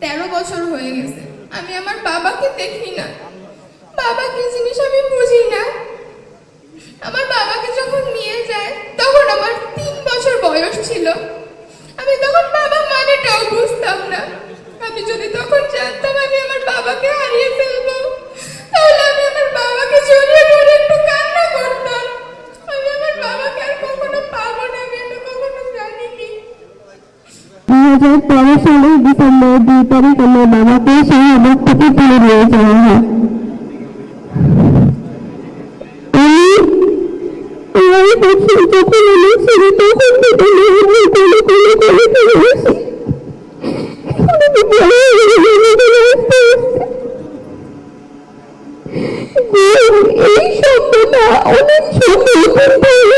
13 বছর হয়ে গেছে আমি আমার বাবাকে দেখি না। বাবা কি জিনিস আমি বুঝি না। আমার বাবাকে যখন নিয়ে যায় তখন আমার 3 বছর বয়স ছিল। আমি তখন বাবা মানেটাও বুঝতাম না। আমি যদি তখন জানতাম আমি আমার বাবাকে হারিয়ে ফেলবো, তাহলে আমি আমার বাবাকে জড়িয়ে ধরে একটু কান্না করতাম। আমি আমার বাবাকে আর কখনো পাবো না, আমি এটা কখনো জানিনি। 2013 সালের ডিসেম্বর 2 তারিখ আমার বাবাকে শাহবাগ থেকে তুলে নিয়ে যাওয়া হয়।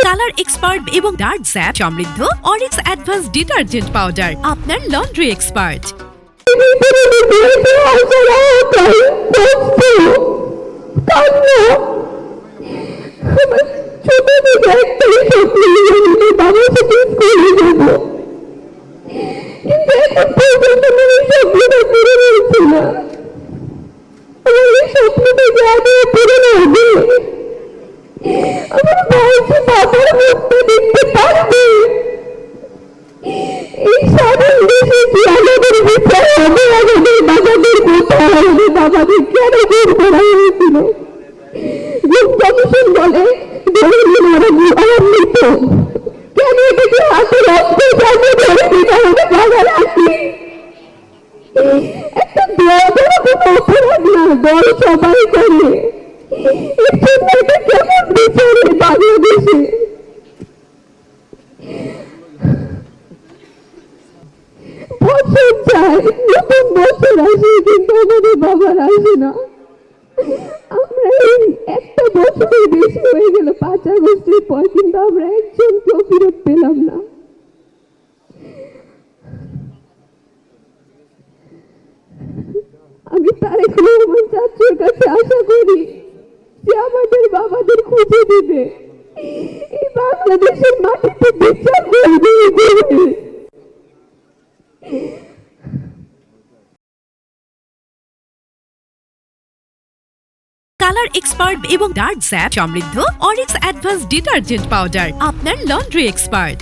কালার এক্সপার্ট এবং ডার্ক জ্যাপ সমৃদ্ধ অরিক্স অ্যাডভান্স ডিটারজেন্ট পাউডার, আপনার লন্ড্রি এক্সপার্ট। বাবাদের কেন বের করা হয়েছিল? কমিশন বলে আমার মৃত, কেন এটাকে হাতে রক্ত জন্মে ধরে দিতে হবে? বাবা রাখি একটা দল কোনো অপরাধ না, দল সবাই করে। এর জন্য এটা কেমন বিচারে বাংলাদেশে? বছর যায়, নতুন বছর আসে, কিন্তু আমাদের বাবার আসে না। আমরা এই একটা বছরের বেশি হয়ে গেল 5 আগস্টের পর, কিন্তু আমরা একজনকেও ফেরত পেলাম না। আমি তারেক রহমান চাচুর কাছে আশা করি যে আমাদের বাবাদের খুঁজে দিবে, এই বাংলাদেশের মাটিতে বিচার করবে। কালার এক্সপার্ট এবং ডার্ক জ্যাপ সমৃদ্ধ অরিক্স অ্যাডভান্স ডিটারজেন্ট পাউডার, আপনার লন্ড্রি এক্সপার্ট।